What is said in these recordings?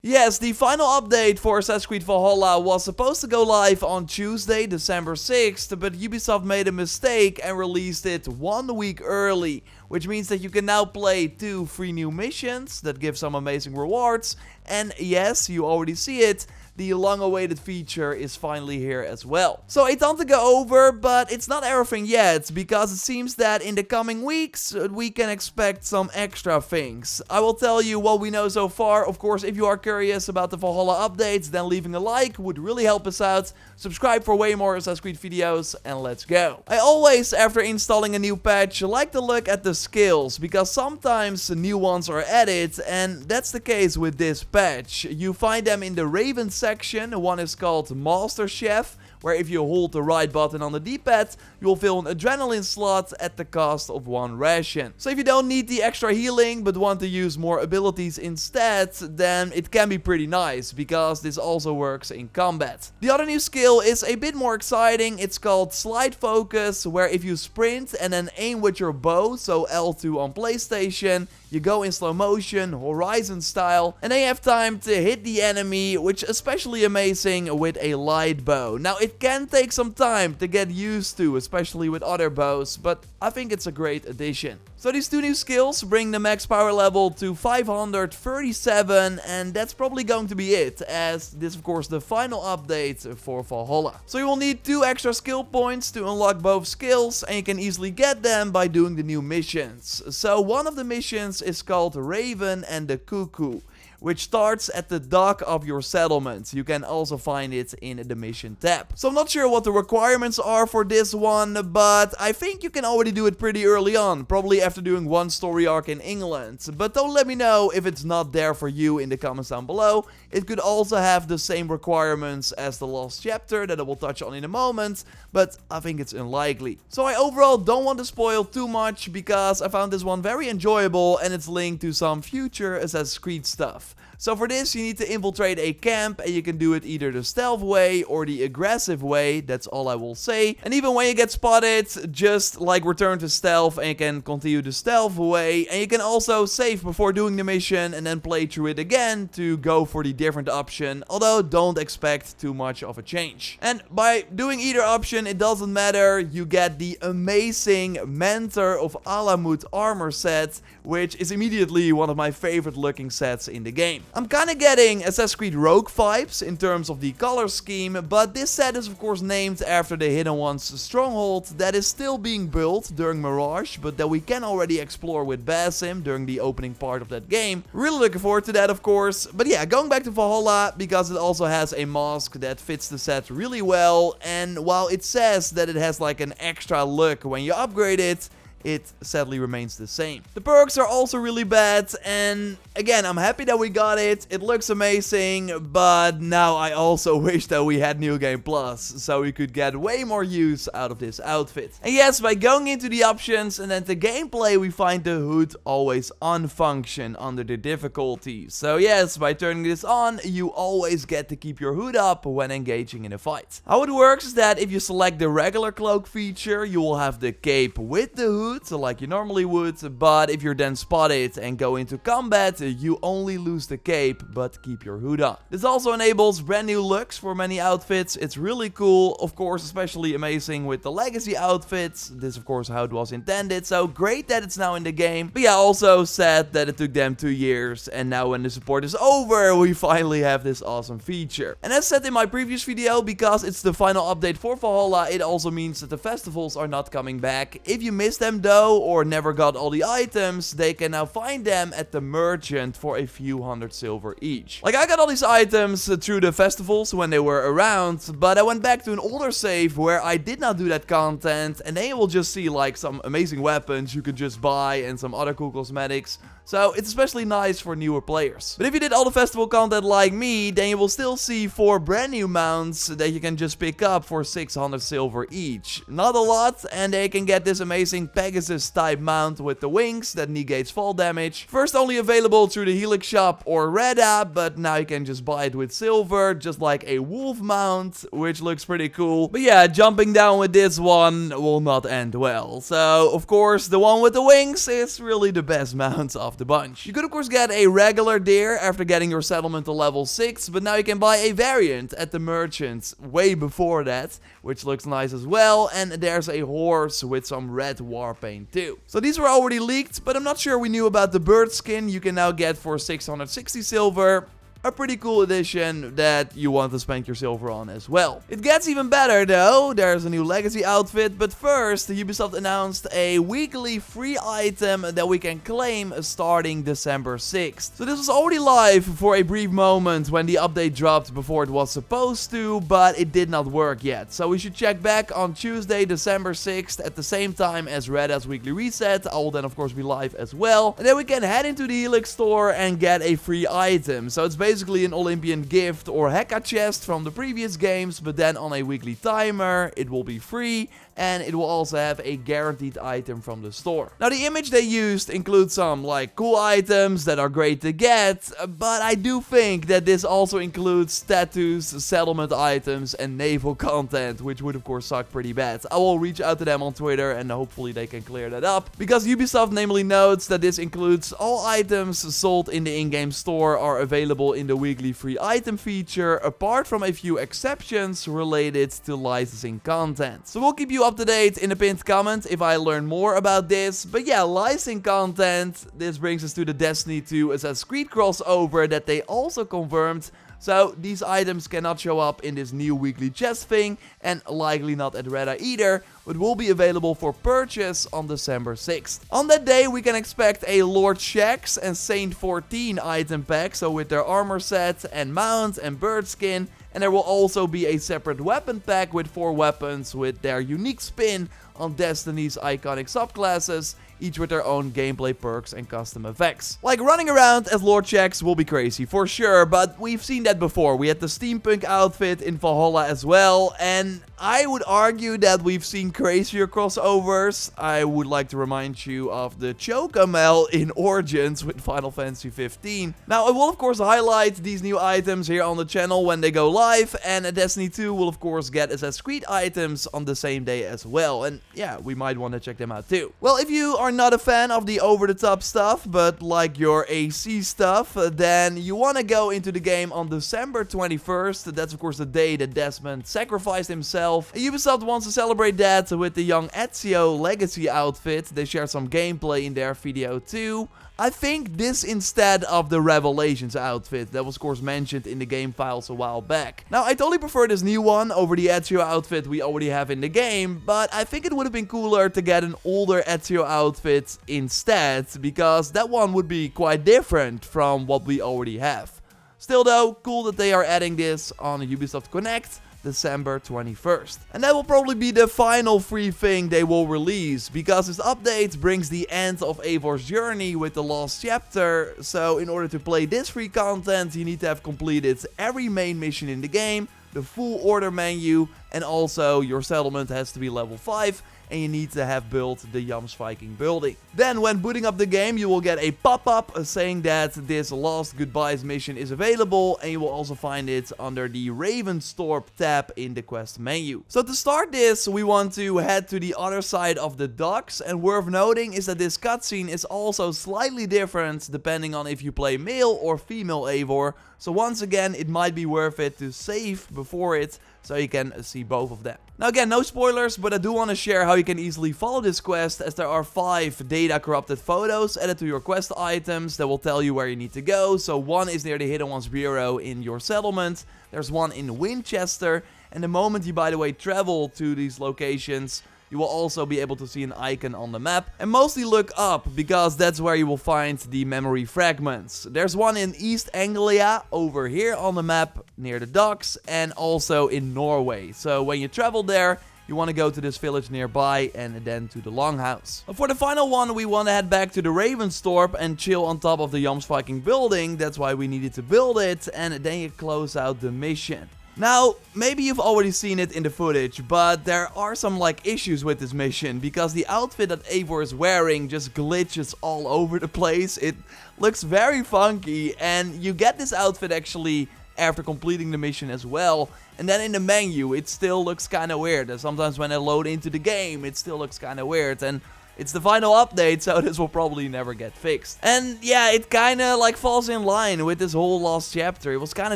Yes, the final update for Assassin's Creed Valhalla was supposed to go live on Tuesday, December 6th, but Ubisoft made a mistake and released it 1 week early, which means that you can now play 2 free new missions that give some amazing rewards, and yes, you already see it, the long-awaited feature is finally here as well. So a ton to go over, but it's not everything yet, because it seems that in the coming weeks, we can expect some extra things. I will tell you what we know so far. Of course, if you are curious about the Valhalla updates, then leaving a like would really help us out. Subscribe for way more Assassin's Creed videos, and let's go. I always, after installing a new patch, like to look at the skills, because sometimes new ones are added, and that's the case with this patch. You find them in the Raven section. One is called Master Chef, where if you hold the right button on the D-pad, you will fill an adrenaline slot at the cost of 1 ration. So if you don't need the extra healing, but want to use more abilities instead, then it can be pretty nice, because this also works in combat. The other new skill is a bit more exciting. It's called Slide Focus, where if you sprint and then aim with your bow, so L2 on PlayStation, you go in slow motion, Horizon style, and then you have time to hit the enemy, which is especially amazing with a light bow. Now, it can take some time to get used to, especially with other bows, but I think it's a great addition. So these 2 new skills bring the max power level to 537, and that's probably going to be it, as this is of course the final update for Valhalla. So you will need 2 extra skill points to unlock both skills, and you can easily get them by doing the new missions. So one of the missions is called Raven and the Cuckoo, which starts at the dock of your settlement. You can also find it in the mission tab. So I'm not sure what the requirements are for this one, but I think you can already do it pretty early on, probably after doing 1 story arc in England. But don't let me know if it's not there for you in the comments down below. It could also have the same requirements as the last chapter that I will touch on in a moment, but I think it's unlikely. So I overall don't want to spoil too much, because I found this one very enjoyable and it's linked to some future Assassin's Creed stuff. So for this, you need to infiltrate a camp, and you can do it either the stealth way or the aggressive way. That's all I will say. And even when you get spotted, just like return to stealth, and you can continue the stealth way. And you can also save before doing the mission and then play through it again to go for the different option. Although don't expect too much of a change. And by doing either option, it doesn't matter. You get the amazing Mentor of Alamut armor set, which is immediately one of my favorite looking sets in the game. I'm kinda getting Assassin's Creed Rogue vibes in terms of the color scheme, but this set is of course named after the Hidden One's stronghold that is still being built during Mirage, but that we can already explore with Basim during the opening part of that game. Really looking forward to that, of course. But yeah, going back to Valhalla, because it also has a mask that fits the set really well, and while it says that it has like an extra look when you upgrade it, it sadly remains the same. The perks are also really bad, and again, I'm happy that we got it. It looks amazing, but now I also wish that we had New Game Plus, so we could get way more use out of this outfit. And yes, by going into the options and then the gameplay, we find the hood always on function under the difficulty. So yes, by turning this on, you always get to keep your hood up when engaging in a fight. How it works is that if you select the regular cloak feature, you will have the cape with the hood, like you normally would, but if you're then spotted and go into combat, you only lose the cape but keep your hood on. This also enables brand new looks for many outfits. It's really cool, of course, especially amazing with the legacy outfits. This of course how it was intended, so great that it's now in the game. But yeah, also sad that it took them 2 years, and now when the support is over, we finally have this awesome feature. And as said in my previous video, because it's the final update for Valhalla, it also means that the festivals are not coming back. If you missed them though, or never got all the items, they can now find them at the merchant for a few hundred silver each. Like, I got all these items through the festivals when they were around, but I went back to an older save where I did not do that content, and then you will just see like some amazing weapons you could just buy and some other cool cosmetics. So it's especially nice for newer players. But if you did all the festival content like me, then you will still see 4 brand new mounts that you can just pick up for 600 silver each. Not a lot, and they can get this amazing Pegasus type mount with the wings that negates fall damage. First only available through the Helix shop or Reda, but now you can just buy it with silver, just like a wolf mount, which looks pretty cool. But yeah, jumping down with this one will not end well. So of course the one with the wings is really the best mount of the bunch. You could of course get a regular deer after getting your settlement to level 6, but now you can buy a variant at the merchants way before that, which looks nice as well, and there's a horse with some red war paint too. So these were already leaked, but I'm not sure we knew about the bird skin you can now get for 660 silver. A pretty cool addition that you want to spend your silver on as well. It gets even better though. There's a new legacy outfit, but first Ubisoft announced a weekly free item that we can claim starting December 6th. So this was already live for a brief moment when the update dropped before it was supposed to, but it did not work yet. So we should check back on Tuesday, December 6th at the same time as Red Dead's weekly reset. I will then of course be live as well. And then we can head into the Helix store and get a free item. So it's basically an Olympian gift or Heka chest from the previous games, but then on a weekly timer. It will be free, and it will also have a guaranteed item from the store. Now the image they used includes some like cool items that are great to get, but I do think that this also includes tattoos, settlement items, and naval content, which would of course suck pretty bad. I will reach out to them on Twitter and hopefully they can clear that up, because Ubisoft namely notes that this includes all items sold in the in-game store are available in the weekly free item feature, apart from a few exceptions related to licensing content. So we'll keep you up to date in a pinned comment if I learn more about this. But yeah, licensing content. This brings us to the Destiny 2 Assassin's Creed crossover that they also confirmed. So these items cannot show up in this new weekly chest thing, and likely not at Reda either, but will be available for purchase on December 6th. On that day we can expect a Lord Shaxx and Saint 14 item pack, so with their armor set and mount and bird skin. And there will also be a separate weapon pack with 4 weapons with their unique spin on Destiny's iconic subclasses, each with their own gameplay perks and custom effects. Like running around as Lord Shaxx will be crazy for sure, but we've seen that before. We had the steampunk outfit in Valhalla as well, and I would argue that we've seen crazier crossovers. I would like to remind you of the Chocomel in Origins with Final Fantasy 15. Now I will of course highlight these new items here on the channel when they go live, and Destiny 2 will of course get Assassin's Creed items on the same day as well, and yeah, we might want to check them out too. Well, if you are not a fan of the over-the-top stuff, but like your AC stuff, then you want to go into the game on December 21st. That's of course the day that Desmond sacrificed himself. Ubisoft wants to celebrate that with the young Ezio Legacy outfit. They shared some gameplay in their video too. I think this instead of the Revelations outfit that was of course mentioned in the game files a while back. Now I totally prefer this new one over the Ezio outfit we already have in the game, but I think it would have been cooler to get an older Ezio outfit instead, because that one would be quite different from what we already have. Still though, cool that they are adding this on Ubisoft Connect December 21st. And that will probably be the final free thing they will release, because this update brings the end of Eivor's journey with the last chapter. So in order to play this free content, you need to have completed every main mission in the game, the full order menu, and also your settlement has to be level 5. And you need to have built the Jomsviking building. Then when booting up the game, you will get a pop-up saying that this Last Goodbyes mission is available, and you will also find it under the Ravenstorp tab in the quest menu. So to start this, we want to head to the other side of the docks, and worth noting is that this cutscene is also slightly different depending on if you play male or female Eivor. So once again, it might be worth it to save before it, so you can see both of them. Now again, no spoilers, but I do want to share how you can easily follow this quest, as there are 5 data corrupted photos added to your quest items that will tell you where you need to go. So one is near the Hidden Ones Bureau in your settlement, there's one in Winchester, and the moment you by the way travel to these locations, you will also be able to see an icon on the map, and mostly look up, because that's where you will find the memory fragments. There's one in East Anglia over here on the map near the docks, and also in Norway. So when you travel there, you want to go to this village nearby and then to the Longhouse. For the final one, we want to head back to the Ravenstorp and chill on top of the Jomsviking building. That's why we needed to build it, and then you close out the mission. Now, maybe you've already seen it in the footage, but there are some issues with this mission, because the outfit that Eivor is wearing just glitches all over the place. It looks very funky, and you get this outfit actually after completing the mission as well. And then in the menu, it still looks kind of weird. And sometimes when I load into the game, it still looks kind of weird. And It's the final update, so this will probably never get fixed. And yeah, it kinda like falls in line with this whole last chapter. It was kinda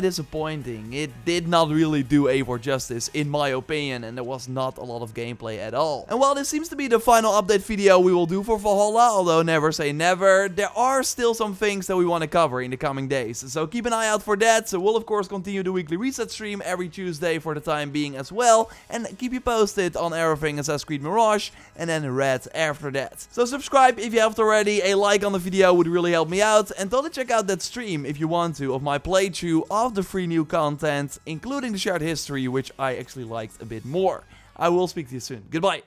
disappointing. It did not really do Eivor justice, in my opinion, and there was not a lot of gameplay at all. And while this seems to be the final update video we will do for Valhalla, although never say never, there are still some things that we want to cover in the coming days. So keep an eye out for that. So we'll of course continue the weekly reset stream every Tuesday for the time being as well, and keep you posted on everything Assassin's Creed Mirage and then Red after that. So subscribe if you haven't already, a like on the video would really help me out, and totally check out that stream if you want to of my playthrough of the free new content, including the shared history, which I actually liked a bit more. I will speak to you soon. Goodbye.